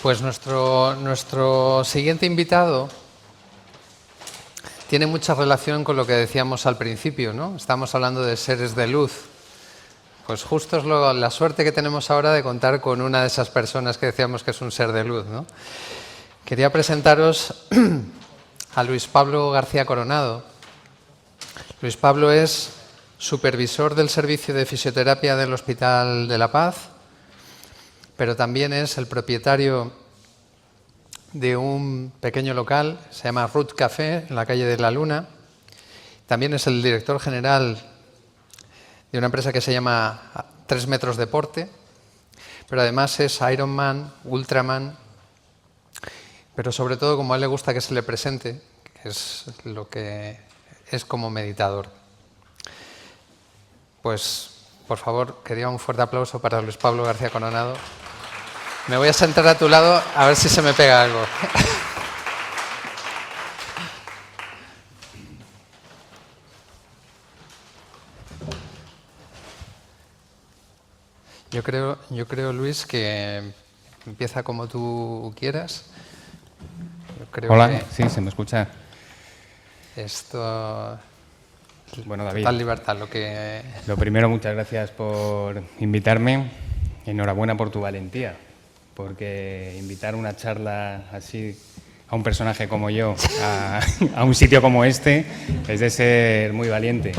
Pues nuestro siguiente invitado tiene mucha relación con lo que decíamos al principio, ¿no? Estamos hablando de seres de luz. Pues justo es la suerte que tenemos ahora de contar con una de esas personas que decíamos que es un ser de luz, ¿no? Quería presentaros a Luis Pablo García Coronado. Luis Pablo es supervisor del servicio de fisioterapia del Hospital de la Paz, pero también es el propietario de un pequeño local, se llama Root Café, en la calle de la Luna. También es el director general de una empresa que se llama 3 Metros Deporte, pero además es Ironman, Ultraman, pero sobre todo, como a él le gusta que se le presente, que es lo que es como meditador. Pues, por favor, quería un fuerte aplauso para Luis Pablo García Coronado. Me voy a sentar a tu lado a ver si se me pega algo. Yo creo, Luis, que empieza como tú quieras. Hola, sí, se me escucha. Esto... Bueno, David, total libertad. Lo primero, muchas gracias por invitarme. Enhorabuena por tu valentía, porque invitar una charla así a un personaje como yo a un sitio como este es de ser muy valiente.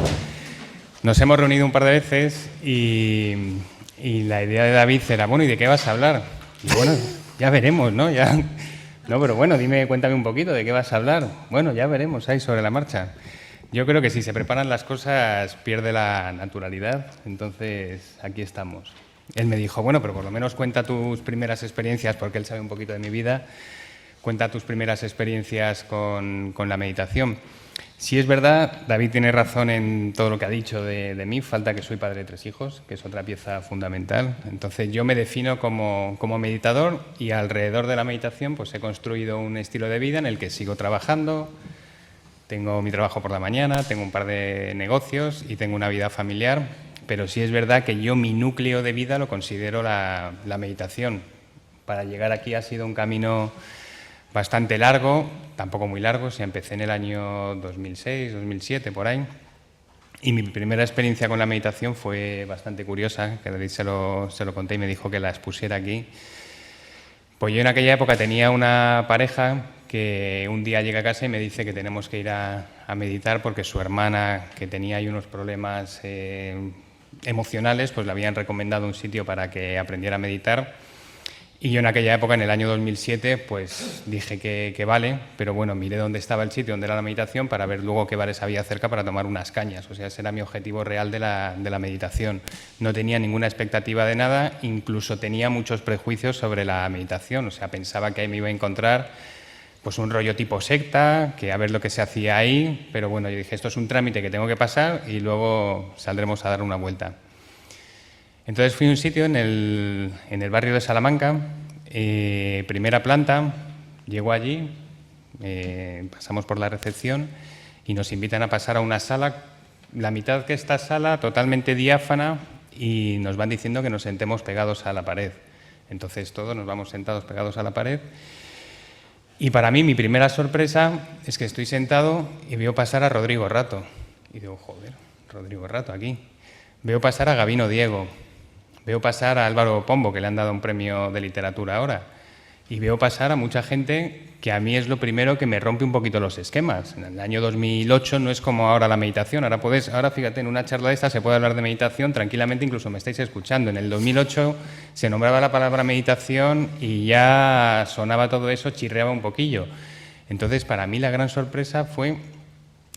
Nos hemos reunido un par de veces y la idea de David era, bueno, ¿y de qué vas a hablar? Y bueno, ya veremos, ¿no? No, pero bueno, cuéntame un poquito de qué vas a hablar. Bueno, ya veremos ahí sobre la marcha. Yo creo que si se preparan las cosas pierde la naturalidad, entonces aquí estamos. Él me dijo, bueno, pero por lo menos cuenta tus primeras experiencias, porque él sabe un poquito de mi vida, cuenta tus primeras experiencias con la meditación. Si es verdad, David tiene razón en todo lo que ha dicho de mí, falta que soy padre de 3 hijos, que es otra pieza fundamental. Entonces yo me defino como meditador y alrededor de la meditación pues he construido un estilo de vida en el que sigo trabajando. Tengo mi trabajo por la mañana, tengo un par de negocios y tengo una vida familiar, pero sí es verdad que yo mi núcleo de vida lo considero la meditación. Para llegar aquí ha sido un camino bastante largo, tampoco muy largo, empecé en el año 2006, 2007, por ahí. Y mi primera experiencia con la meditación fue bastante curiosa, que David se lo conté y me dijo que la expusiera aquí. Pues yo en aquella época tenía una pareja que un día llega a casa y me dice que tenemos que ir a meditar porque su hermana, que tenía ahí unos problemas emocionales, pues le habían recomendado un sitio para que aprendiera a meditar. Y yo en aquella época, en el año 2007, pues dije que vale, pero bueno, miré dónde estaba el sitio, dónde era la meditación, para ver luego qué bares había cerca para tomar unas cañas. O sea, ese era mi objetivo real de la meditación. No tenía ninguna expectativa de nada, incluso tenía muchos prejuicios sobre la meditación. O sea, pensaba que ahí me iba a encontrar pues un rollo tipo secta, que a ver lo que se hacía ahí, pero bueno, yo dije, esto es un trámite que tengo que pasar y luego saldremos a dar una vuelta. Entonces fui a un sitio en el barrio de Salamanca, primera planta, llego allí, pasamos por la recepción y nos invitan a pasar a una sala, la mitad que esta sala totalmente diáfana, y nos van diciendo que nos sentemos pegados a la pared. Entonces todos nos vamos sentados pegados a la pared. Y para mí mi primera sorpresa es que estoy sentado y veo pasar a Rodrigo Rato. Y digo, joder, Rodrigo Rato aquí. Veo pasar a Gabino Diego. Veo pasar a Álvaro Pombo, que le han dado un premio de literatura ahora. Y veo pasar a mucha gente que a mí es lo primero que me rompe un poquito los esquemas. En el año 2008 no es como ahora la meditación. Ahora fíjate, en una charla de esta se puede hablar de meditación tranquilamente, incluso me estáis escuchando. En el 2008 se nombraba la palabra meditación y ya sonaba todo eso, chirreaba un poquillo. Entonces, para mí la gran sorpresa fue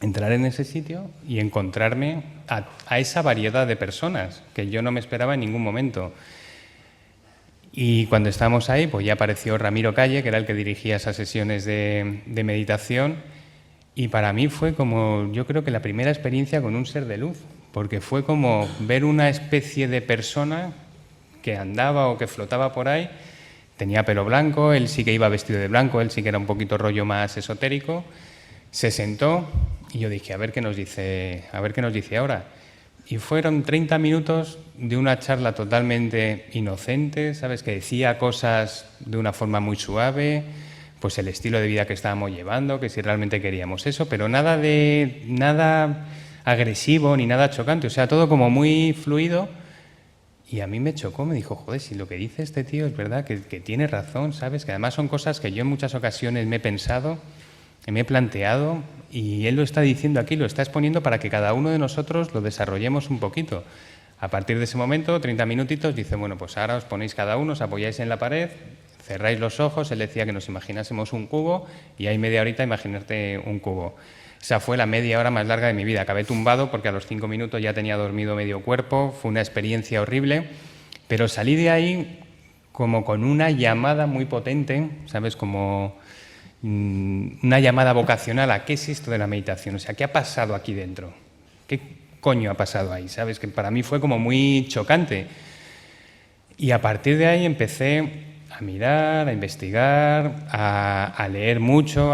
entrar en ese sitio y encontrarme a esa variedad de personas que yo no me esperaba en ningún momento. Y cuando estábamos ahí, pues ya apareció Ramiro Calle, que era el que dirigía esas sesiones de meditación, y para mí fue como, yo creo que la primera experiencia con un ser de luz, porque fue como ver una especie de persona que andaba o que flotaba por ahí, tenía pelo blanco, él sí que iba vestido de blanco, él sí que era un poquito rollo más esotérico, se sentó y yo dije, a ver qué nos dice ahora. Y fueron 30 minutos de una charla totalmente inocente, ¿sabes? Que decía cosas de una forma muy suave, pues el estilo de vida que estábamos llevando, que si realmente queríamos eso, pero nada agresivo ni nada chocante, o sea, todo como muy fluido. Y a mí me chocó, me dijo, joder, si lo que dice este tío es verdad, que tiene razón, ¿sabes? Que además son cosas que yo en muchas ocasiones me he pensado, que me he planteado, y él lo está diciendo aquí, lo está exponiendo para que cada uno de nosotros lo desarrollemos un poquito. A partir de ese momento, 30 minutitos, dice, bueno, pues ahora os ponéis cada uno, os apoyáis en la pared, cerráis los ojos, él decía que nos imaginásemos un cubo, y hay media horita imaginarte un cubo. Esa fue la media hora más larga de mi vida. Acabé tumbado porque a los 5 minutos ya tenía dormido medio cuerpo, fue una experiencia horrible, pero salí de ahí como con una llamada muy potente, ¿sabes? Como una llamada vocacional a qué es esto de la meditación, o sea, ¿qué ha pasado aquí dentro? ¿Qué coño ha pasado ahí? ¿Sabes? Que para mí fue como muy chocante. Y a partir de ahí empecé a mirar, a investigar, a leer mucho,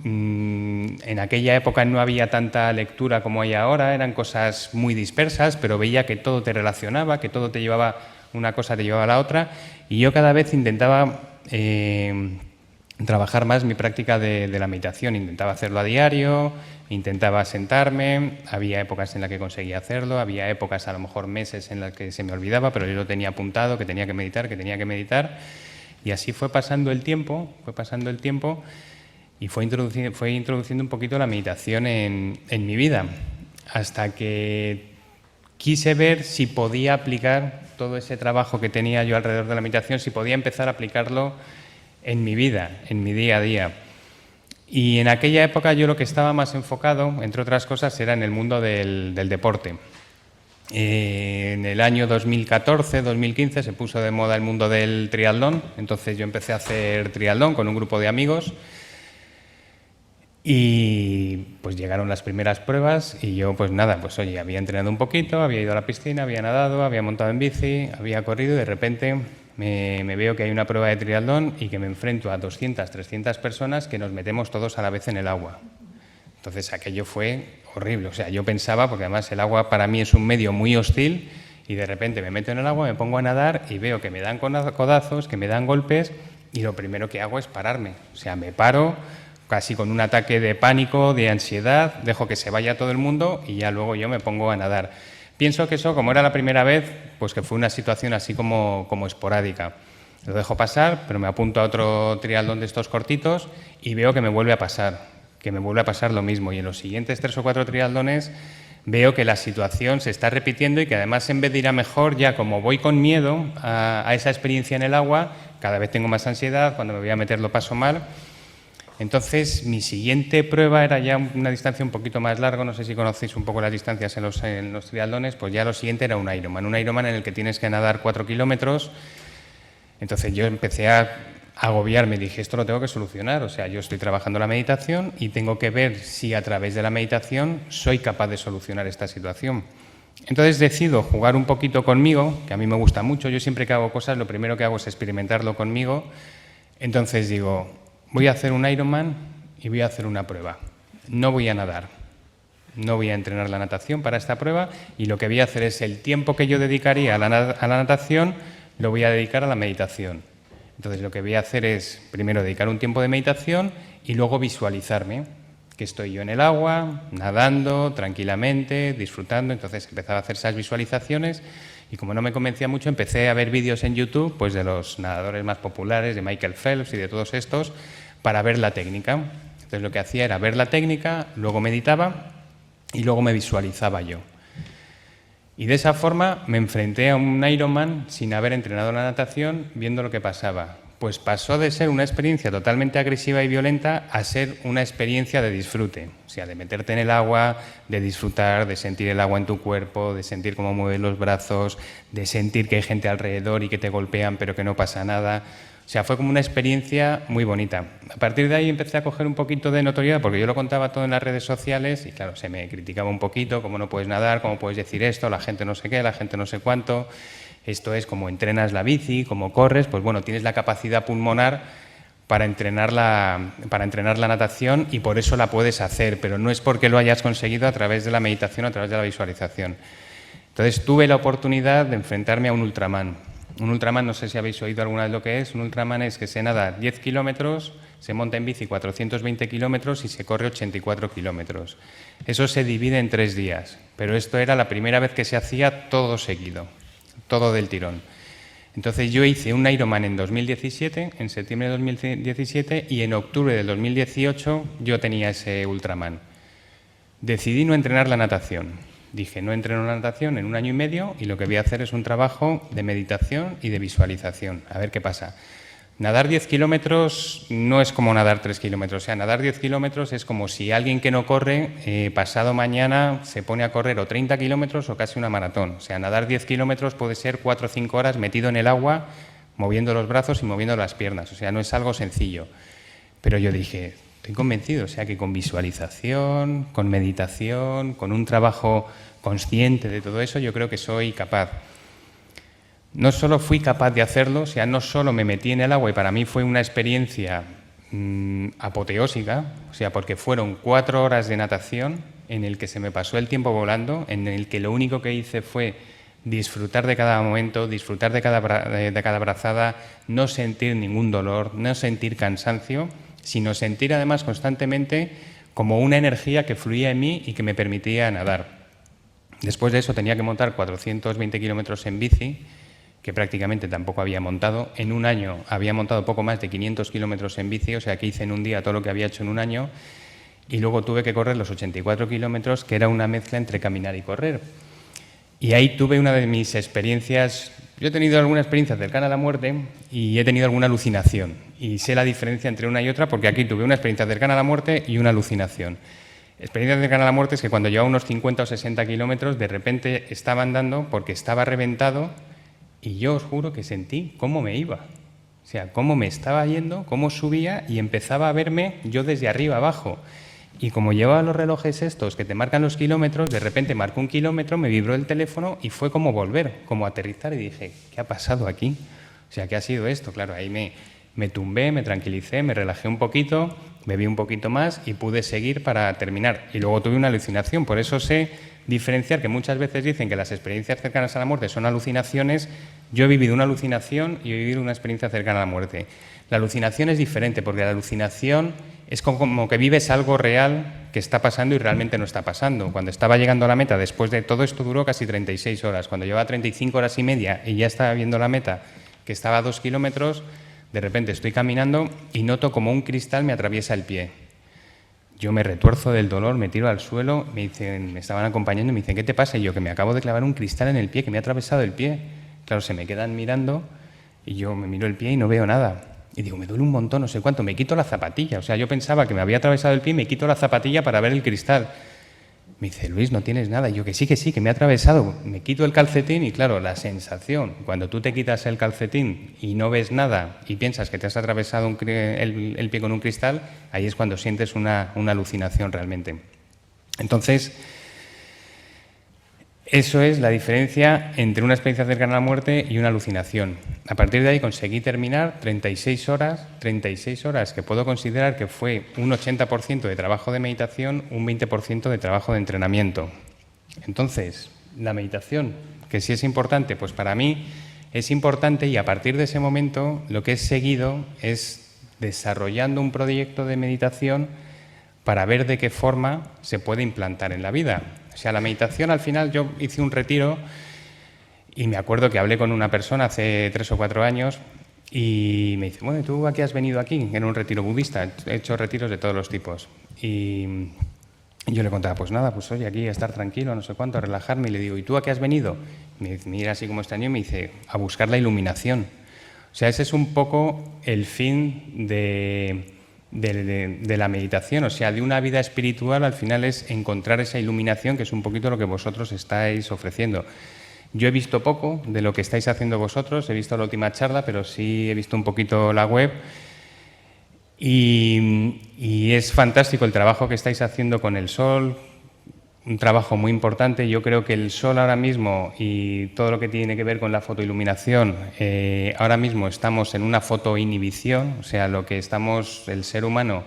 En aquella época no había tanta lectura como hay ahora, eran cosas muy dispersas, pero veía que todo te relacionaba, que todo te llevaba, una cosa te llevaba a la otra, y yo cada vez intentaba trabajar más mi práctica de la meditación, intentaba hacerlo a diario, intentaba sentarme, había épocas en las que conseguía hacerlo, había épocas, a lo mejor meses, en las que se me olvidaba, pero yo lo tenía apuntado, que tenía que meditar, y así fue pasando el tiempo, y fue introduciendo un poquito la meditación en mi vida, hasta que quise ver si podía aplicar todo ese trabajo que tenía yo alrededor de la meditación, si podía empezar a aplicarlo en mi vida, en mi día a día. Y en aquella época yo lo que estaba más enfocado, entre otras cosas, era en el mundo del deporte. En el año 2014-2015 se puso de moda el mundo del triatlón, entonces yo empecé a hacer triatlón con un grupo de amigos y pues llegaron las primeras pruebas y yo pues nada, pues oye, había entrenado un poquito, había ido a la piscina, había nadado, había montado en bici, había corrido y de repente me veo que hay una prueba de triatlón y que me enfrento a 200, 300 personas que nos metemos todos a la vez en el agua. Entonces aquello fue horrible, o sea, yo pensaba, porque además el agua para mí es un medio muy hostil, y de repente me meto en el agua, me pongo a nadar y veo que me dan codazos, que me dan golpes, y lo primero que hago es pararme. O sea, me paro casi con un ataque de pánico, de ansiedad, dejo que se vaya todo el mundo y ya luego yo me pongo a nadar. Pienso que eso, como era la primera vez, pues que fue una situación así como esporádica. Lo dejo pasar, pero me apunto a otro triatlón de estos cortitos y veo que me vuelve a pasar lo mismo. Y en los siguientes 3 o 4 triatlones veo que la situación se está repitiendo y que además en vez de ir a mejor, ya como voy con miedo a esa experiencia en el agua, cada vez tengo más ansiedad, cuando me voy a meter lo paso mal. Entonces, mi siguiente prueba era ya una distancia un poquito más larga, no sé si conocéis un poco las distancias en los triatlones, pues ya lo siguiente era un Ironman en el que tienes que nadar 4 kilómetros. Entonces yo empecé a agobiarme, dije, esto lo tengo que solucionar, o sea, yo estoy trabajando la meditación y tengo que ver si a través de la meditación soy capaz de solucionar esta situación. Entonces decido jugar un poquito conmigo, que a mí me gusta mucho, yo siempre que hago cosas lo primero que hago es experimentarlo conmigo, entonces digo, voy a hacer un Ironman y voy a hacer una prueba. No voy a nadar, no voy a entrenar la natación para esta prueba y lo que voy a hacer es el tiempo que yo dedicaría a la natación lo voy a dedicar a la meditación. Entonces lo que voy a hacer es primero dedicar un tiempo de meditación y luego visualizarme, que estoy yo en el agua, nadando tranquilamente, disfrutando. Entonces empezaba a hacer esas visualizaciones y como no me convencía mucho empecé a ver vídeos en YouTube pues de los nadadores más populares, de Michael Phelps y de todos estos, para ver la técnica. Entonces lo que hacía era ver la técnica, luego meditaba y luego me visualizaba yo. Y de esa forma me enfrenté a un Ironman sin haber entrenado la natación, viendo lo que pasaba. Pues pasó de ser una experiencia totalmente agresiva y violenta a ser una experiencia de disfrute. O sea, de meterte en el agua, de disfrutar, de sentir el agua en tu cuerpo, de sentir cómo mueves los brazos, de sentir que hay gente alrededor y que te golpean pero que no pasa nada. O sea, fue como una experiencia muy bonita. A partir de ahí empecé a coger un poquito de notoriedad porque yo lo contaba todo en las redes sociales y claro, se me criticaba un poquito, cómo no puedes nadar, cómo puedes decir esto, la gente no sé qué, la gente no sé cuánto. Esto es como entrenas la bici, como corres, pues bueno, tienes la capacidad pulmonar para entrenar la natación, y por eso la puedes hacer, pero no es porque lo hayas conseguido a través de la meditación, a través de la visualización. Entonces tuve la oportunidad de enfrentarme a un Ultraman. Un Ultraman, no sé si habéis oído alguna vez lo que es. Un Ultraman es que se nada 10 kilómetros, se monta en bici 420 kilómetros y se corre 84 kilómetros. Eso se divide en 3 días, pero esto era la primera vez que se hacía todo seguido, todo del tirón. Entonces yo hice un Ironman en 2017, en septiembre de 2017, y en octubre del 2018 yo tenía ese Ultraman. Decidí no entrenar la natación. Dije, no entreno la natación en 1 año y medio y lo que voy a hacer es un trabajo de meditación y de visualización. A ver qué pasa. Nadar 10 kilómetros no es como nadar 3 kilómetros. O sea, nadar 10 kilómetros es como si alguien que no corre, pasado mañana se pone a correr o 30 kilómetros o casi una maratón. O sea, nadar 10 kilómetros puede ser 4 o 5 horas metido en el agua, moviendo los brazos y moviendo las piernas. O sea, no es algo sencillo. Pero yo dije, estoy convencido, o sea, que con visualización, con meditación, con un trabajo consciente de todo eso, yo creo que soy capaz. No solo fui capaz de hacerlo, o sea, no solo me metí en el agua y para mí fue una experiencia apoteósica, o sea, porque fueron 4 horas de natación en el que se me pasó el tiempo volando, en el que lo único que hice fue disfrutar de cada momento, disfrutar de cada brazada, no sentir ningún dolor, no sentir cansancio, sino sentir además constantemente como una energía que fluía en mí y que me permitía nadar. Después de eso tenía que montar 420 kilómetros en bici, que prácticamente tampoco había montado. En 1 año había montado poco más de 500 kilómetros en bici, o sea que hice en un día todo lo que había hecho en 1 año, y luego tuve que correr los 84 kilómetros, que era una mezcla entre caminar y correr. Y ahí tuve una de mis experiencias. Yo he tenido alguna experiencia cercana a la muerte y he tenido alguna alucinación. Y sé la diferencia entre una y otra porque aquí tuve una experiencia cercana a la muerte y una alucinación. Experiencia cercana a la muerte es que cuando llevaba unos 50 o 60 kilómetros, de repente estaba andando porque estaba reventado y yo os juro que sentí cómo me iba. O sea, cómo me estaba yendo, cómo subía y empezaba a verme yo desde arriba abajo. Y como llevaba los relojes estos que te marcan los kilómetros, de repente marcó 1 kilómetro, me vibró el teléfono y fue como volver, como aterrizar y dije, ¿qué ha pasado aquí? O sea, ¿qué ha sido esto? Claro, ahí me tumbé, me tranquilicé, me relajé un poquito, bebí un poquito más y pude seguir para terminar. Y luego tuve una alucinación, por eso sé diferenciar que muchas veces dicen que las experiencias cercanas a la muerte son alucinaciones. Yo he vivido una alucinación y he vivido una experiencia cercana a la muerte. La alucinación es diferente porque la alucinación es como que vives algo real que está pasando y realmente no está pasando. Cuando estaba llegando a la meta, después de todo esto duró casi 36 horas. Cuando llevaba 35 horas y media y ya estaba viendo la meta, que estaba a 2 kilómetros, de repente estoy caminando y noto como un cristal me atraviesa el pie. Yo me retuerzo del dolor, me tiro al suelo, me estaban acompañando y me dicen, ¿qué te pasa? Y yo, que me acabo de clavar un cristal en el pie, que me ha atravesado el pie. Claro, se me quedan mirando y yo me miro el pie y no veo nada. Y digo, me duele un montón, no sé cuánto, me quito la zapatilla. O sea, yo pensaba que me había atravesado el pie y me quito la zapatilla para ver el cristal. Me dice, Luis, no tienes nada. Y yo, que sí, que me ha atravesado. Me quito el calcetín y claro, la sensación, cuando tú te quitas el calcetín y no ves nada y piensas que te has atravesado el pie con un cristal, ahí es cuando sientes una alucinación realmente. Entonces, eso es la diferencia entre una experiencia cercana a la muerte y una alucinación. A partir de ahí conseguí terminar 36 horas que puedo considerar que fue un 80% de trabajo de meditación, un 20% de trabajo de entrenamiento. Entonces, la meditación, que sí es importante, pues para mí es importante y a partir de ese momento lo que he seguido es desarrollando un proyecto de meditación para ver de qué forma se puede implantar en la vida. O sea, la meditación al final, yo hice un retiro y me acuerdo que hablé con una persona hace 3 o 4 años y me dice, bueno, ¿tú a qué has venido aquí? En un retiro budista, he hecho retiros de todos los tipos. Y yo le contaba, pues nada, pues oye, aquí a estar tranquilo, no sé cuánto, a relajarme. Y le digo, ¿y tú a qué has venido? Y me mira así como extraño y me dice, a buscar la iluminación. O sea, ese es un poco el fin de la meditación, o sea, de una vida espiritual al final es encontrar esa iluminación, que es un poquito lo que vosotros estáis ofreciendo. Yo he visto poco de lo que estáis haciendo vosotros, he visto la última charla, pero sí he visto un poquito la web y es fantástico el trabajo que estáis haciendo con el sol, un trabajo muy importante. Yo creo que el sol ahora mismo y todo lo que tiene que ver con la fotoiluminación, ahora mismo estamos en una fotoinhibición, o sea, lo que estamos, el ser humano,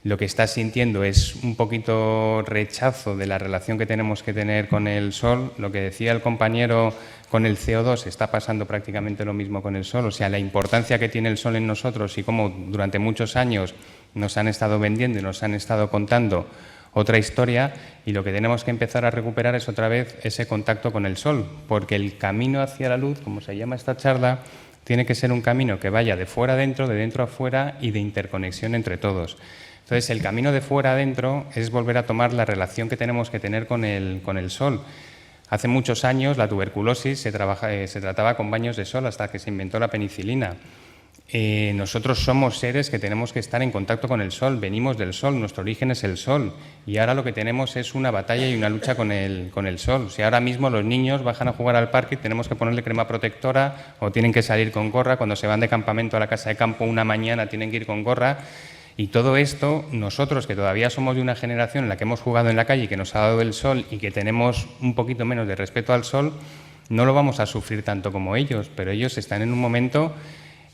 lo que está sintiendo es un poquito rechazo de la relación que tenemos que tener con el sol. Lo que decía el compañero con el CO2, está pasando prácticamente lo mismo con el sol, o sea, la importancia que tiene el sol en nosotros y cómo durante muchos años nos han estado vendiendo y nos han estado contando otra historia, y lo que tenemos que empezar a recuperar es otra vez ese contacto con el sol, porque el camino hacia la luz, como se llama esta charla, tiene que ser un camino que vaya de fuera adentro, de dentro a fuera y de interconexión entre todos. Entonces, el camino de fuera adentro es volver a tomar la relación que tenemos que tener con el sol. Hace muchos años la tuberculosis se trataba con baños de sol hasta que se inventó la penicilina. Nosotros somos seres que tenemos que estar en contacto con el sol, venimos del sol, nuestro origen es el sol, y ahora lo que tenemos es una batalla y una lucha con el sol. O sea, ahora mismo los niños bajan a jugar al parque y tenemos que ponerle crema protectora o tienen que salir con gorra, cuando se van de campamento a la casa de campo una mañana tienen que ir con gorra, y todo esto, nosotros que todavía somos de una generación en la que hemos jugado en la calle y que nos ha dado el sol y que tenemos un poquito menos de respeto al sol, no lo vamos a sufrir tanto como ellos, pero ellos están en un momento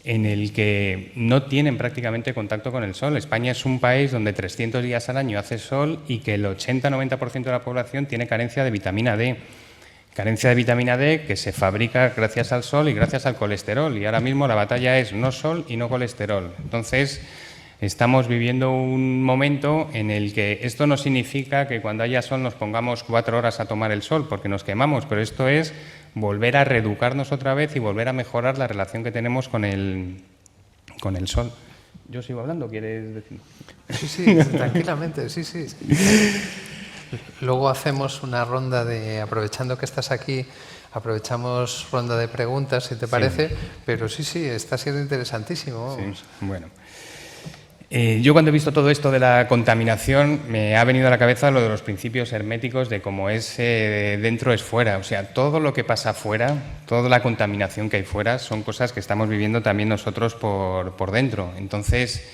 en el que no tienen prácticamente contacto con el sol. España es un país donde 300 días al año hace sol y que el 80-90% de la población tiene carencia de vitamina D. Carencia de vitamina D que se fabrica gracias al sol y gracias al colesterol. Y ahora mismo la batalla es no sol y no colesterol. Entonces, estamos viviendo un momento en el que esto no significa que cuando haya sol nos pongamos 4 horas a tomar el sol porque nos quemamos, pero esto es volver a reeducarnos otra vez y volver a mejorar la relación que tenemos con el sol. ¿Yo sigo hablando? ¿Quieres decir? Sí, tranquilamente, sí. Luego hacemos una ronda de, aprovechando que estás aquí, aprovechamos ronda de preguntas, si te parece, pero sí, está siendo interesantísimo. Vamos. Sí, bueno. Yo cuando he visto todo esto de la contaminación me ha venido a la cabeza lo de los principios herméticos de cómo es dentro es fuera. O sea, todo lo que pasa fuera, toda la contaminación que hay fuera son cosas que estamos viviendo también nosotros por dentro. Entonces,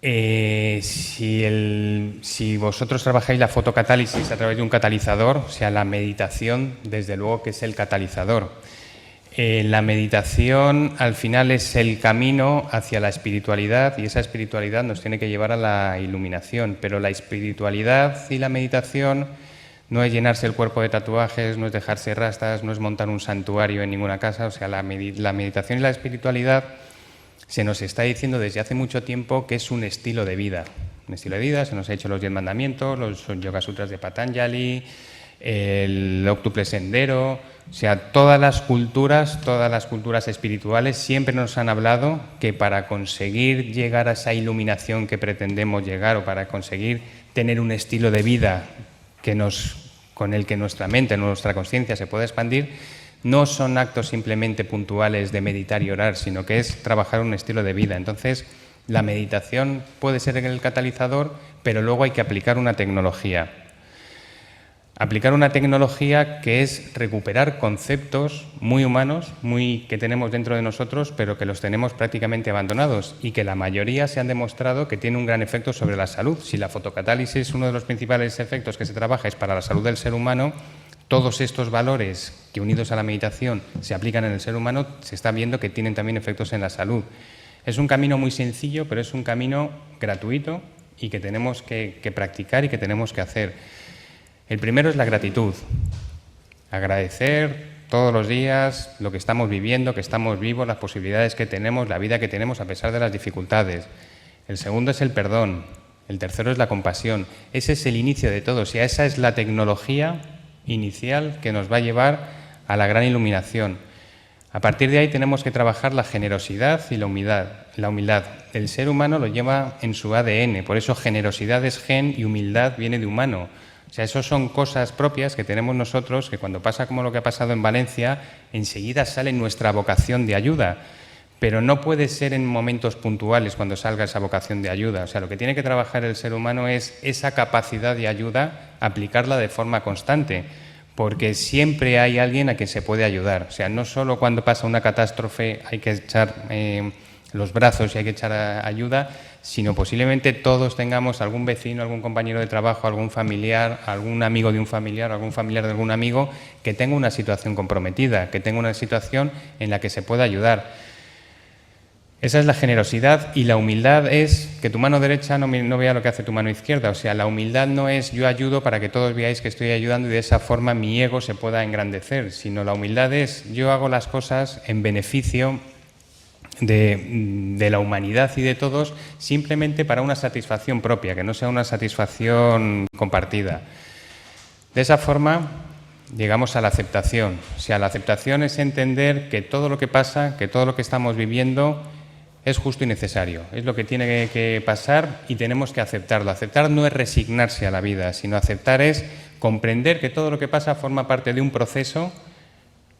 si vosotros trabajáis la fotocatálisis a través de un catalizador, o sea, la meditación desde luego que es el catalizador. La meditación al final es el camino hacia la espiritualidad y esa espiritualidad nos tiene que llevar a la iluminación, pero la espiritualidad y la meditación no es llenarse el cuerpo de tatuajes, no es dejarse rastas, no es montar un santuario en ninguna casa. O sea, la meditación y la espiritualidad se nos está diciendo desde hace mucho tiempo que es un estilo de vida. Un estilo de vida, se nos ha hecho los 10 mandamientos, los Yoga Sutras de Patanjali, el óctuple sendero. O sea, todas las culturas espirituales siempre nos han hablado que para conseguir llegar a esa iluminación que pretendemos llegar o para conseguir tener un estilo de vida con el que nuestra mente, nuestra conciencia se pueda expandir, no son actos simplemente puntuales de meditar y orar, sino que es trabajar un estilo de vida. Entonces, la meditación puede ser el catalizador, pero luego hay que aplicar una tecnología. Aplicar una tecnología que es recuperar conceptos muy humanos, que tenemos dentro de nosotros, pero que los tenemos prácticamente abandonados y que la mayoría se han demostrado que tiene un gran efecto sobre la salud. Si la fotocatálisis, uno de los principales efectos que se trabaja es para la salud del ser humano, todos estos valores que unidos a la meditación se aplican en el ser humano, se está viendo que tienen también efectos en la salud. Es un camino muy sencillo, pero es un camino gratuito y que tenemos que practicar y que tenemos que hacer. El primero es la gratitud. Agradecer todos los días lo que estamos viviendo, que estamos vivos, las posibilidades que tenemos, la vida que tenemos a pesar de las dificultades. El segundo es el perdón. El tercero es la compasión. Ese es el inicio de todo. O sea, esa es la tecnología inicial que nos va a llevar a la gran iluminación. A partir de ahí tenemos que trabajar la generosidad y la humildad. El ser humano lo lleva en su ADN, por eso generosidad es gen y humildad viene de humano. O sea, eso son cosas propias que tenemos nosotros, que cuando pasa como lo que ha pasado en Valencia, enseguida sale nuestra vocación de ayuda. Pero no puede ser en momentos puntuales cuando salga esa vocación de ayuda. O sea, lo que tiene que trabajar el ser humano es esa capacidad de ayuda, aplicarla de forma constante, porque siempre hay alguien a quien se puede ayudar. O sea, no solo cuando pasa una catástrofe hay que echar los brazos y hay que echar ayuda, sino posiblemente todos tengamos algún vecino, algún compañero de trabajo, algún familiar, algún amigo de un familiar, algún familiar de algún amigo que tenga una situación comprometida, que tenga una situación en la que se pueda ayudar. Esa es la generosidad, y la humildad es que tu mano derecha no vea lo que hace tu mano izquierda. O sea, la humildad no es yo ayudo para que todos veáis que estoy ayudando y de esa forma mi ego se pueda engrandecer, sino la humildad es yo hago las cosas en beneficio de la humanidad y de todos, simplemente para una satisfacción propia, que no sea una satisfacción compartida. De esa forma llegamos a la aceptación. O sea, la aceptación es entender que todo lo que pasa, que todo lo que estamos viviendo es justo y necesario, es lo que tiene que pasar y tenemos que aceptarlo. Aceptar no es resignarse a la vida, sino aceptar es comprender que todo lo que pasa forma parte de un proceso,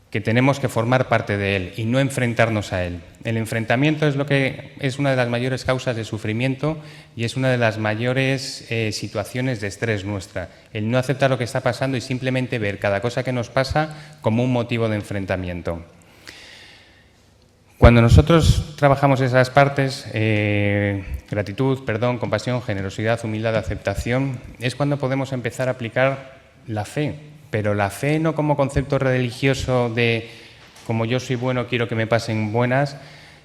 que tenemos que formar parte de él y no enfrentarnos a él. El enfrentamiento es una de las mayores causas de sufrimiento y es una de las mayores situaciones de estrés nuestra. El no aceptar lo que está pasando y simplemente ver cada cosa que nos pasa como un motivo de enfrentamiento. Cuando nosotros trabajamos esas partes, gratitud, perdón, compasión, generosidad, humildad, aceptación, es cuando podemos empezar a aplicar la fe. Pero la fe no como concepto religioso de como yo soy bueno quiero que me pasen buenas,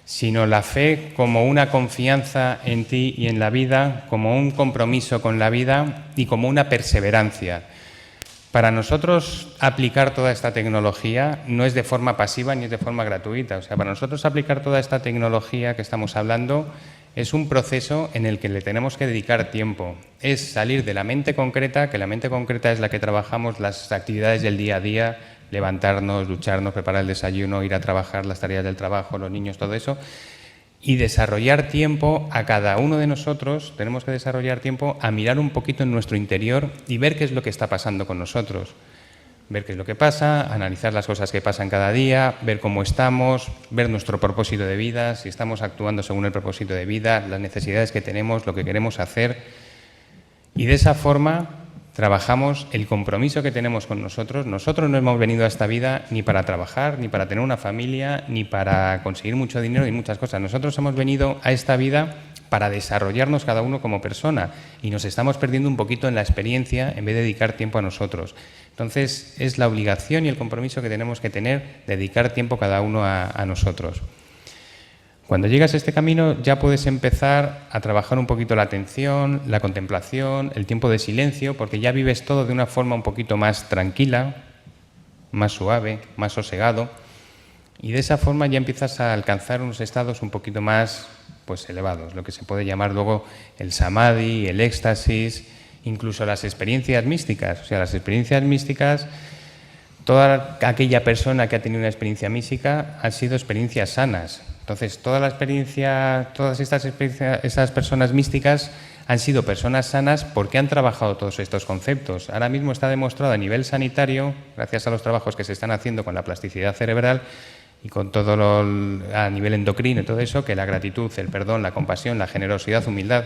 sino la fe como una confianza en ti y en la vida, como un compromiso con la vida y como una perseverancia. Para nosotros aplicar toda esta tecnología no es de forma pasiva ni es de forma gratuita. O sea, para nosotros aplicar toda esta tecnología que estamos hablando es un proceso en el que le tenemos que dedicar tiempo. Es salir de la mente concreta, que la mente concreta es la que trabajamos las actividades del día a día, levantarnos, ducharnos, preparar el desayuno, ir a trabajar, las tareas del trabajo, los niños, todo eso, y desarrollar tiempo a cada uno de nosotros. Tenemos que desarrollar tiempo a mirar un poquito en nuestro interior y ver qué es lo que está pasando con nosotros. Ver qué es lo que pasa, analizar las cosas que pasan cada día, ver cómo estamos, ver nuestro propósito de vida, si estamos actuando según el propósito de vida, las necesidades que tenemos, lo que queremos hacer. Y de esa forma trabajamos el compromiso que tenemos con nosotros. Nosotros no hemos venido a esta vida ni para trabajar, ni para tener una familia, ni para conseguir mucho dinero y muchas cosas. Nosotros hemos venido a esta vida para desarrollarnos cada uno como persona y nos estamos perdiendo un poquito en la experiencia en vez de dedicar tiempo a nosotros. Entonces, es la obligación y el compromiso que tenemos que tener, dedicar tiempo cada uno a nosotros. Cuando llegas a este camino ya puedes empezar a trabajar un poquito la atención, la contemplación, el tiempo de silencio, porque ya vives todo de una forma un poquito más tranquila, más suave, más sosegado, y de esa forma ya empiezas a alcanzar unos estados un poquito más elevados, lo que se puede llamar luego el samadhi, el éxtasis, incluso las experiencias místicas. O sea, las experiencias místicas, toda aquella persona que ha tenido una experiencia mística han sido experiencias sanas. Entonces, todas estas experiencias, esas personas místicas han sido personas sanas porque han trabajado todos estos conceptos. Ahora mismo está demostrado a nivel sanitario, gracias a los trabajos que se están haciendo con la plasticidad cerebral y con todo a nivel endocrino y todo eso, que la gratitud, el perdón, la compasión, la generosidad, humildad,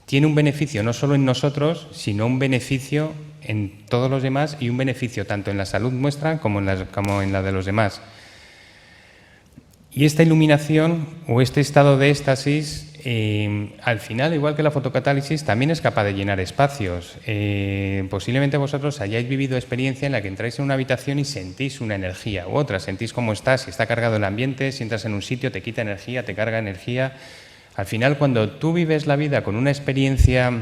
tiene un beneficio no solo en nosotros, sino un beneficio en todos los demás y un beneficio tanto en la salud nuestra como en la de los demás. Y esta iluminación o este estado de éxtasis, al final, igual que la fotocatálisis, también es capaz de llenar espacios. Posiblemente vosotros hayáis vivido experiencia en la que entráis en una habitación y sentís una energía u otra, sentís cómo estás, si está cargado el ambiente, si entras en un sitio te quita energía, te carga energía. Al final, cuando tú vives la vida con una experiencia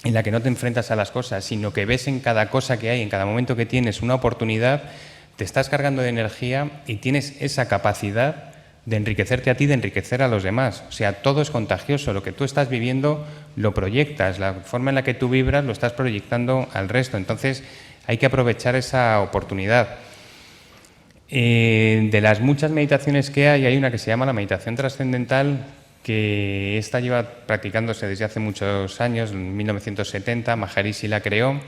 en la que no te enfrentas a las cosas, sino que ves en cada cosa que hay, en cada momento que tienes una oportunidad, te estás cargando de energía y tienes esa capacidad de enriquecerte a ti, de enriquecer a los demás. O sea, todo es contagioso. Lo que tú estás viviendo lo proyectas. La forma en la que tú vibras lo estás proyectando al resto. Entonces, hay que aprovechar esa oportunidad. De las muchas meditaciones que hay una que se llama la meditación trascendental, que esta lleva practicándose desde hace muchos años, en 1970, Maharishi la creó.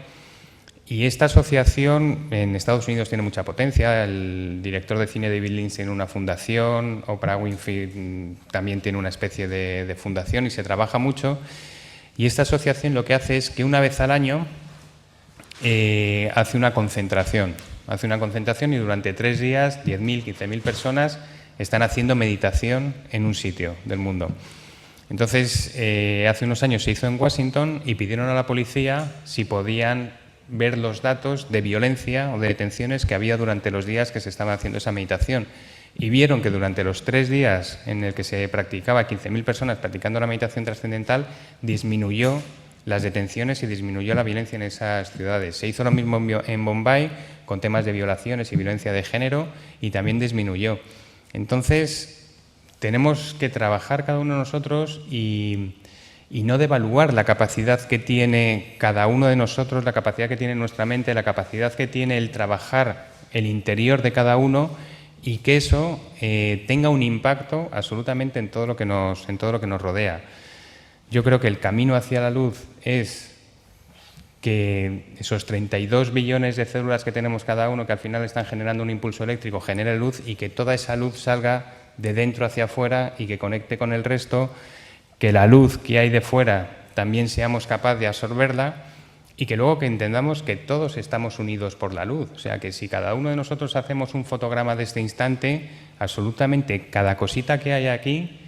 Y esta asociación en Estados Unidos tiene mucha potencia. El director de cine David Lynch tiene una fundación, Oprah Winfrey también tiene una especie de fundación y se trabaja mucho. Y esta asociación lo que hace es que una vez al año hace una concentración. Hace una concentración y durante 3 días 10.000, 15.000 personas están haciendo meditación en un sitio del mundo. Entonces, hace unos años se hizo en Washington y pidieron a la policía si podían ver los datos de violencia o de detenciones que había durante los días que se estaba haciendo esa meditación. Y vieron que durante los 3 días en el que se practicaba, 15.000 personas practicando la meditación trascendental, disminuyó las detenciones y disminuyó la violencia en esas ciudades. Se hizo lo mismo en Bombay con temas de violaciones y violencia de género y también disminuyó. Entonces, tenemos que trabajar cada uno de nosotros y no devaluar la capacidad que tiene cada uno de nosotros, la capacidad que tiene nuestra mente, la capacidad que tiene el trabajar el interior de cada uno, y que eso tenga un impacto absolutamente en todo lo que nos rodea. Yo creo que el camino hacia la luz es que esos 32 billones de células que tenemos cada uno, que al final están generando un impulso eléctrico, genere luz y que toda esa luz salga de dentro hacia afuera y que conecte con el resto, que la luz que hay de fuera también seamos capaces de absorberla y que luego que entendamos que todos estamos unidos por la luz. O sea, que si cada uno de nosotros hacemos un fotograma de este instante, absolutamente cada cosita que hay aquí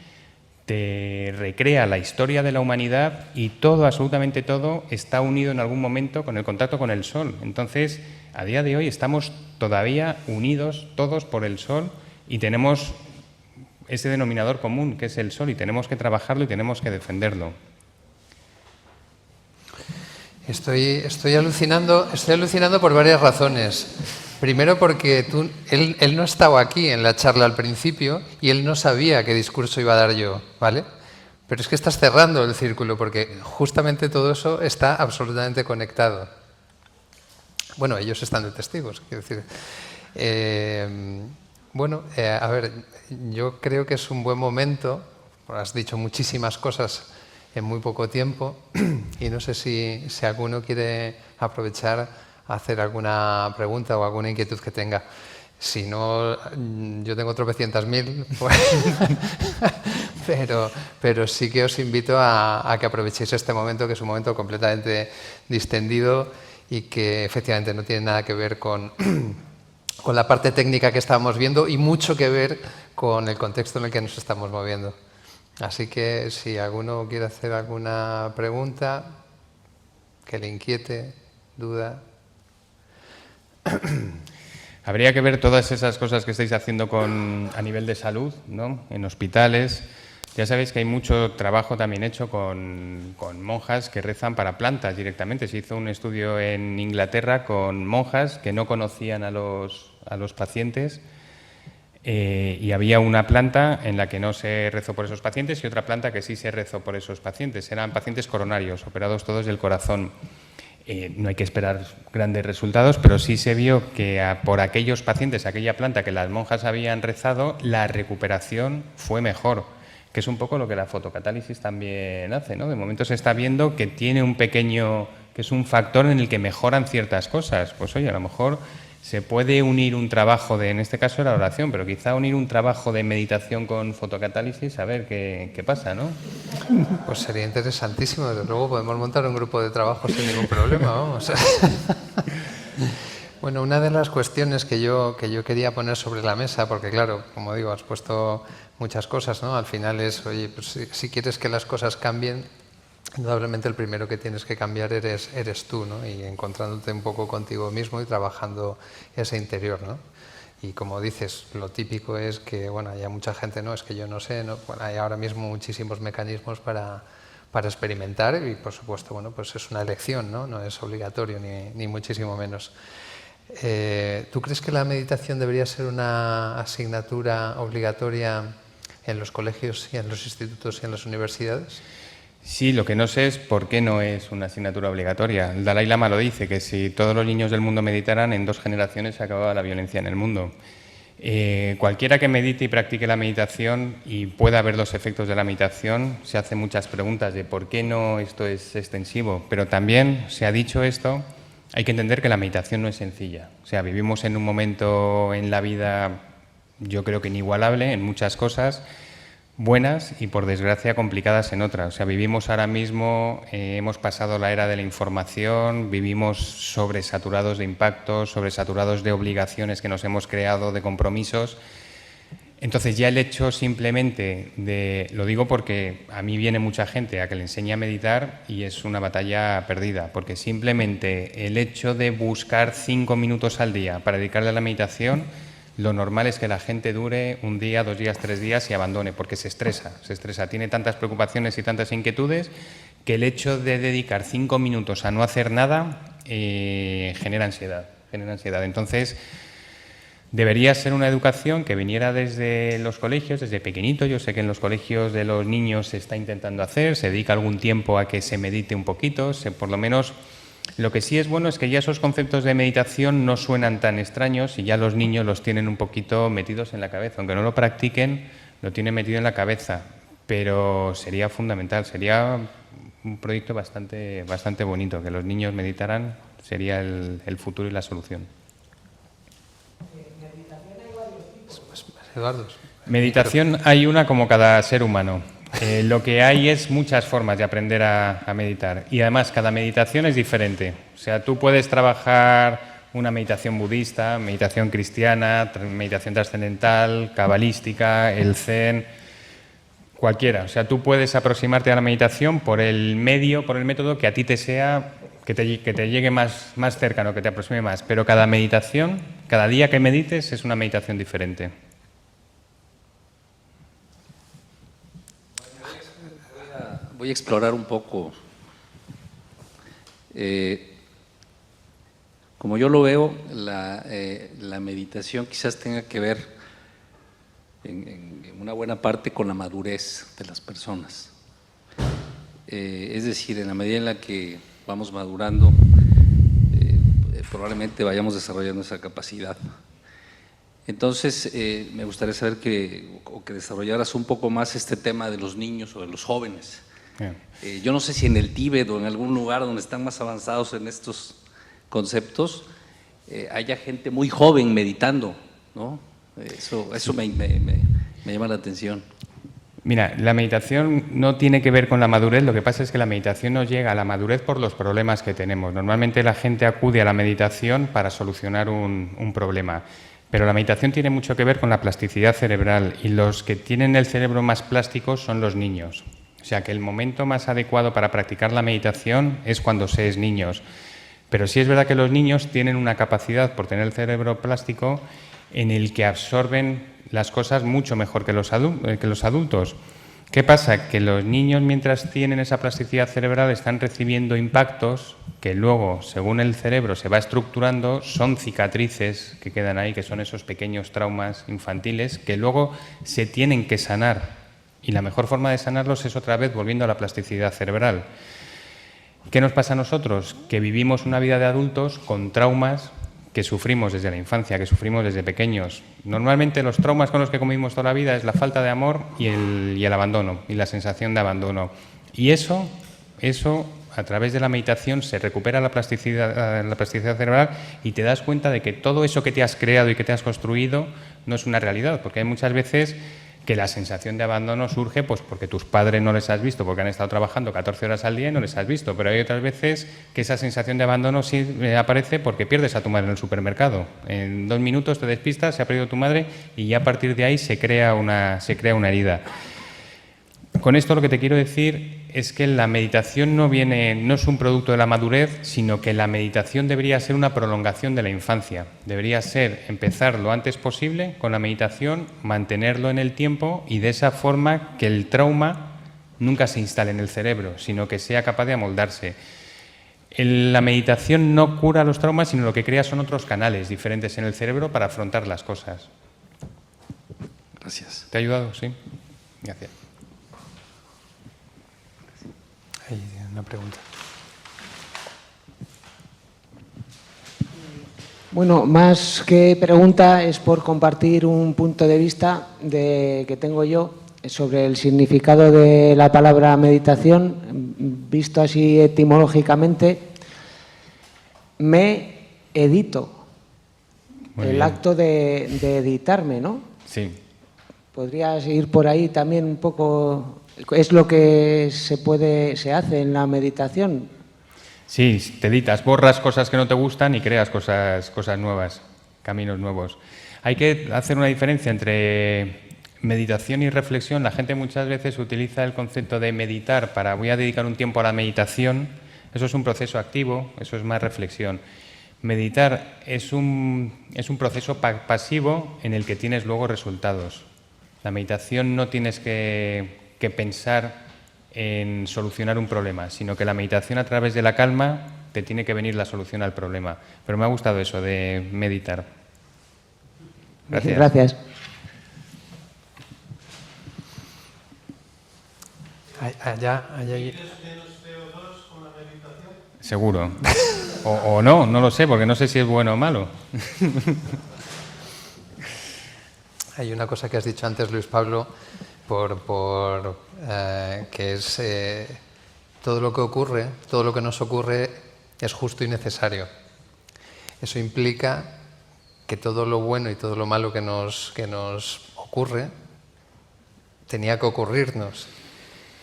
te recrea la historia de la humanidad y todo, absolutamente todo, está unido en algún momento con el contacto con el Sol. Entonces, a día de hoy estamos todavía unidos todos por el Sol y tenemos ese denominador común que es el Sol y tenemos que trabajarlo y tenemos que defenderlo. Estoy alucinando por varias razones. Primero porque él no estaba aquí en la charla al principio y él no sabía qué discurso iba a dar yo, ¿vale? Pero es que estás cerrando el círculo porque justamente todo eso está absolutamente conectado. Bueno, ellos están de testigos, quiero decir. A ver, yo creo que es un buen momento, has dicho muchísimas cosas en muy poco tiempo y no sé si alguno quiere aprovechar a hacer alguna pregunta o alguna inquietud que tenga. Si no, yo tengo tropecientas mil, pues, pero sí que os invito a que aprovechéis este momento, que es un momento completamente distendido y que efectivamente no tiene nada que ver con la parte técnica que estábamos viendo y mucho que ver con el contexto en el que nos estamos moviendo. Así que si alguno quiere hacer alguna pregunta que le inquiete, duda. Habría que ver todas esas cosas que estáis haciendo a nivel de salud, ¿no? En hospitales. Ya sabéis que hay mucho trabajo también hecho con monjas que rezan para plantas directamente. Se hizo un estudio en Inglaterra con monjas que no conocían a los pacientes y había una planta en la que no se rezó por esos pacientes y otra planta que sí se rezó por esos pacientes. Eran pacientes coronarios, operados todos del corazón. No hay que esperar grandes resultados, pero sí se vio que por aquellos pacientes, aquella planta que las monjas habían rezado, la recuperación fue mejor, que es un poco lo que la fotocatálisis también hace, ¿no? De momento se está viendo que tiene que es un factor en el que mejoran ciertas cosas. Pues oye, a lo mejor se puede unir un trabajo en este caso era oración, pero quizá unir un trabajo de meditación con fotocatálisis, a ver qué pasa, ¿no? Pues sería interesantísimo, desde luego podemos montar un grupo de trabajo sin ningún problema, vamos. Bueno, una de las cuestiones que yo quería poner sobre la mesa, porque claro, como digo, has puesto muchas cosas, ¿no? Al final es, oye, pues si quieres que las cosas cambien, indudablemente el primero que tienes que cambiar eres tú, ¿no? Y encontrándote un poco contigo mismo y trabajando ese interior, ¿no? Y como dices, lo típico es que, bueno, hay mucha gente, no, es que yo no sé, ¿no? Bueno, hay ahora mismo muchísimos mecanismos para experimentar y, por supuesto, bueno, pues es una elección, ¿no? No es obligatorio ni muchísimo menos. ¿Tú crees que la meditación debería ser una asignatura obligatoria en los colegios y en los institutos y en las universidades? Sí, lo que no sé es por qué no es una asignatura obligatoria. El Dalai Lama lo dice, que si todos los niños del mundo meditaran, en 2 generaciones se acababa la violencia en el mundo. Cualquiera que medite y practique la meditación y pueda ver los efectos de la meditación, se hace muchas preguntas de por qué no esto es extensivo. Pero también se ha dicho esto, hay que entender que la meditación no es sencilla. O sea, vivimos en un momento en la vida, yo creo que inigualable en muchas cosas, buenas y por desgracia complicadas en otras. O sea, vivimos ahora mismo, hemos pasado la era de la información, vivimos sobresaturados de impactos, sobresaturados de obligaciones que nos hemos creado, de compromisos, Entonces ya el hecho simplemente de, lo digo porque a mí viene mucha gente a que le enseñe a meditar y es una batalla perdida, porque simplemente el hecho de buscar 5 minutos al día para dedicarle a la meditación, lo normal es que la gente dure 1 día, 2 días, 3 días y abandone, porque se estresa, tiene tantas preocupaciones y tantas inquietudes que el hecho de dedicar 5 minutos a no hacer nada genera ansiedad. Entonces, debería ser una educación que viniera desde los colegios, desde pequeñito. Yo sé que en los colegios de los niños se está intentando hacer, se dedica algún tiempo a que se medite un poquito, por lo menos. Lo que sí es bueno es que ya esos conceptos de meditación no suenan tan extraños y ya los niños los tienen un poquito metidos en la cabeza. Aunque no lo practiquen, lo tienen metido en la cabeza. Pero sería fundamental, sería un proyecto bastante bonito. Que los niños meditaran sería el futuro y la solución. Eduardo. Meditación hay una como cada ser humano. Lo que hay es muchas formas de aprender a meditar y además cada meditación es diferente. O sea, tú puedes trabajar una meditación budista, meditación cristiana, meditación trascendental, cabalística, el zen, cualquiera. O sea, tú puedes aproximarte a la meditación por el medio, por el método que a ti te sea, que te llegue más cercano, que te aproxime más. Pero cada meditación, cada día que medites es una meditación diferente. Voy a explorar un poco. Como yo lo veo, la meditación quizás tenga que ver en una buena parte con la madurez de las personas. Es decir, en la medida en la que vamos madurando, probablemente vayamos desarrollando esa capacidad. Entonces, me gustaría saber que desarrollaras un poco más este tema de los niños o de los jóvenes. Yo no sé si en el Tíbet o en algún lugar donde están más avanzados en estos conceptos haya gente muy joven meditando, ¿no? Eso me llama la atención. Mira, la meditación no tiene que ver con la madurez, lo que pasa es que la meditación no llega a la madurez por los problemas que tenemos. Normalmente la gente acude a la meditación para solucionar un problema, pero la meditación tiene mucho que ver con la plasticidad cerebral y los que tienen el cerebro más plástico son los niños. O sea que el momento más adecuado para practicar la meditación es cuando se es niños. Pero sí es verdad que los niños tienen una capacidad, por tener el cerebro plástico, en el que absorben las cosas mucho mejor que los adultos. ¿Qué pasa? Que los niños, mientras tienen esa plasticidad cerebral, están recibiendo impactos que luego, según el cerebro se va estructurando, son cicatrices que quedan ahí, que son esos pequeños traumas infantiles que luego se tienen que sanar. Y la mejor forma de sanarlos es otra vez volviendo a la plasticidad cerebral. ¿Qué nos pasa a nosotros? Que vivimos una vida de adultos con traumas que sufrimos desde la infancia, que sufrimos desde pequeños. Normalmente los traumas con los que convivimos toda la vida es la falta de amor y el abandono, y la sensación de abandono. Y eso a través de la meditación se recupera la plasticidad cerebral y te das cuenta de que todo eso que te has creado y que te has construido no es una realidad, porque hay muchas veces que la sensación de abandono surge pues porque tus padres no les has visto, porque han estado trabajando 14 horas al día y no les has visto, pero hay otras veces que esa sensación de abandono sí aparece porque pierdes a tu madre en el supermercado. En 2 minutos te despistas, se ha perdido tu madre y ya a partir de ahí se crea una herida. Con esto lo que te quiero decir es que la meditación no es un producto de la madurez, sino que la meditación debería ser una prolongación de la infancia. Debería ser empezar lo antes posible con la meditación, mantenerlo en el tiempo y de esa forma que el trauma nunca se instale en el cerebro, sino que sea capaz de amoldarse. La meditación no cura los traumas, sino lo que crea son otros canales diferentes en el cerebro para afrontar las cosas. Gracias. ¿Te ha ayudado? Sí. Gracias. Hay una pregunta. Bueno, más que pregunta es por compartir un punto de vista que tengo yo sobre el significado de la palabra meditación, visto así etimológicamente. Me edito, el acto de editarme, ¿no? Sí. ¿Podrías ir por ahí también un poco? ¿Es lo que se hace en la meditación? Sí, te editas, borras cosas que no te gustan y creas cosas nuevas, caminos nuevos. Hay que hacer una diferencia entre meditación y reflexión, la gente muchas veces utiliza el concepto de meditar para voy a dedicar un tiempo a la meditación. Eso es un proceso activo, eso es más reflexión. Meditar es un proceso pasivo en el que tienes luego resultados. La meditación no tienes que pensar en solucionar un problema, sino que la meditación a través de la calma te tiene que venir la solución al problema. Pero me ha gustado eso de meditar. Gracias. Gracias. Allá. Seguro. O no lo sé, porque no sé si es bueno o malo. Hay una cosa que has dicho antes, Luis Pablo, que es todo lo que ocurre, todo lo que nos ocurre es justo y necesario. Eso implica que todo lo bueno y todo lo malo que nos ocurre tenía que ocurrirnos.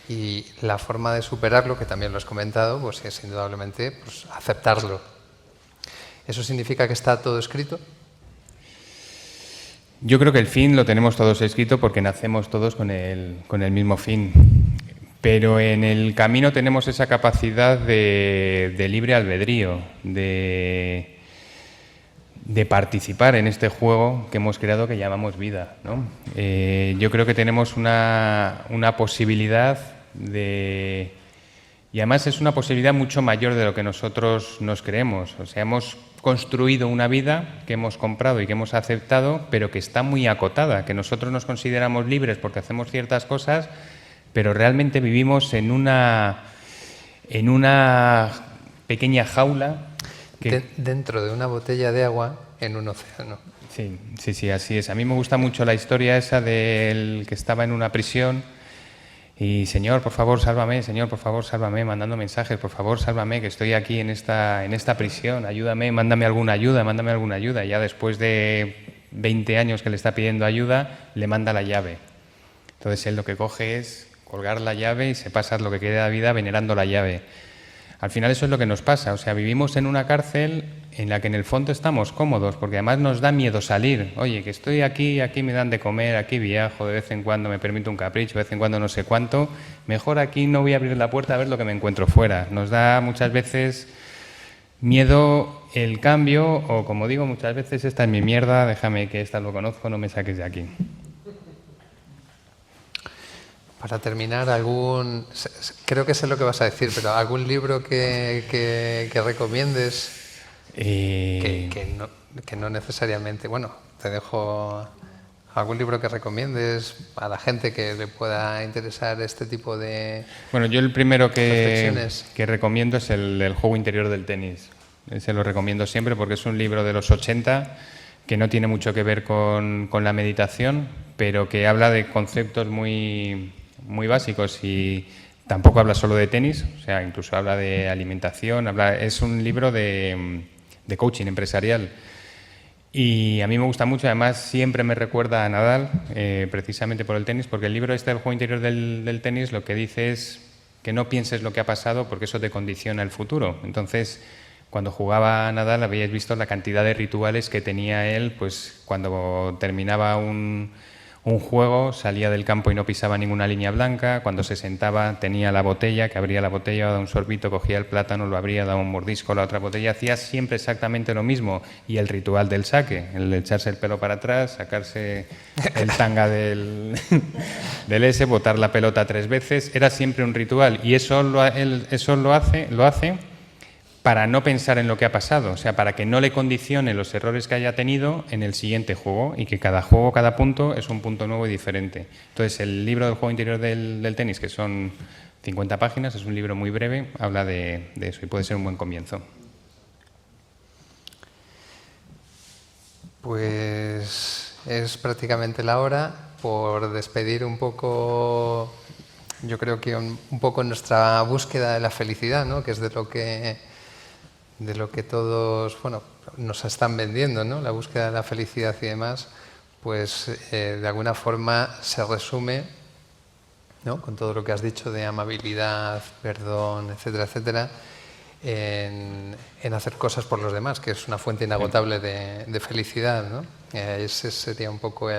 Y la forma de superarlo, que también lo has comentado, pues es indudablemente pues, aceptarlo. ¿Eso significa que está todo escrito? Yo creo que el fin lo tenemos todos escrito porque nacemos todos con el mismo fin. Pero en el camino tenemos esa capacidad de libre albedrío, de participar en este juego que hemos creado que llamamos vida, ¿no? Yo creo que tenemos una posibilidad y además es una posibilidad mucho mayor de lo que nosotros nos creemos. O sea, hemos construido una vida que hemos comprado y que hemos aceptado, pero que está muy acotada, que nosotros nos consideramos libres porque hacemos ciertas cosas, pero realmente vivimos en una pequeña jaula dentro de una botella de agua en un océano. Sí, así es. A mí me gusta mucho la historia esa del que estaba en una prisión y Señor, por favor, sálvame, Señor, por favor, sálvame, mandando mensajes, por favor, sálvame, que estoy aquí en esta prisión, ayúdame, mándame alguna ayuda. Y ya después de 20 años que le está pidiendo ayuda, le manda la llave. Entonces él lo que coge es colgar la llave y se pasa lo que queda de vida venerando la llave. Al final eso es lo que nos pasa, o sea, vivimos en una cárcel en la que en el fondo estamos cómodos, porque además nos da miedo salir. Oye, que estoy aquí me dan de comer, aquí viajo, de vez en cuando me permito un capricho, de vez en cuando no sé cuánto. Mejor aquí no voy a abrir la puerta a ver lo que me encuentro fuera. Nos da muchas veces miedo el cambio, o como digo muchas veces, esta es mi mierda, déjame que esta lo conozco, no me saques de aquí. Para terminar, creo que sé lo que vas a decir, pero ¿algún libro que recomiendes? Que no necesariamente, bueno, te dejo algún libro que recomiendes a la gente que le pueda interesar este tipo de Bueno, yo el primero reflexiones. que recomiendo es el juego interior del tenis. Ese lo recomiendo siempre porque es un libro de los 80 que no tiene mucho que ver con la meditación, pero que habla de conceptos muy básicos y tampoco habla solo de tenis, o sea, incluso habla de alimentación, es un libro de coaching empresarial. Y a mí me gusta mucho, además siempre me recuerda a Nadal, precisamente por el tenis, porque el libro este del juego interior del tenis lo que dice es que no pienses lo que ha pasado porque eso te condiciona el futuro. Entonces, cuando jugaba a Nadal habíais visto la cantidad de rituales que tenía él, pues cuando terminaba un juego, salía del campo y no pisaba ninguna línea blanca. Cuando se sentaba tenía la botella, que abría la botella, daba un sorbito, cogía el plátano, lo abría, daba un mordisco a la otra botella. Hacía siempre exactamente lo mismo. Y el ritual del saque, el de echarse el pelo para atrás, sacarse el tanga del ese, botar la pelota 3 veces, era siempre un ritual. Y eso lo hace para no pensar en lo que ha pasado, o sea, para que no le condicione los errores que haya tenido en el siguiente juego y que cada juego, cada punto es un punto nuevo y diferente. Entonces, el libro del juego interior del tenis, que son 50 páginas, es un libro muy breve, habla de eso y puede ser un buen comienzo. Pues es prácticamente la hora. Por despedir un poco, yo creo que un poco nuestra búsqueda de la felicidad, ¿no? Que es de lo que todos, bueno, nos están vendiendo, ¿no? La búsqueda de la felicidad y demás, pues de alguna forma se resume, ¿no? Con todo lo que has dicho de amabilidad, perdón, etcétera, etcétera, en hacer cosas por los demás, que es una fuente inagotable de felicidad, ¿no? Ese sería un poco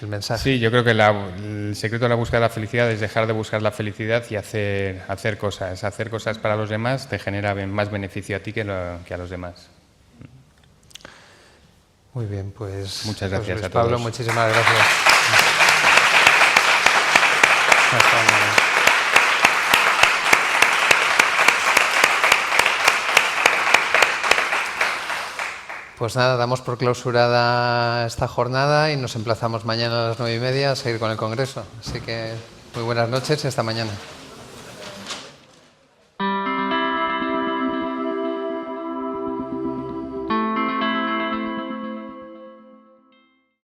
el mensaje. Sí, yo creo que el secreto de la búsqueda de la felicidad es dejar de buscar la felicidad y hacer cosas. Hacer cosas para los demás te genera más beneficio a ti que a los demás. Muy bien, pues muchas gracias Luis a todos. Pablo, muchísimas gracias. Hasta luego. Pues nada, damos por clausurada esta jornada y nos emplazamos mañana a las 9:30 a seguir con el Congreso. Así que muy buenas noches y hasta mañana.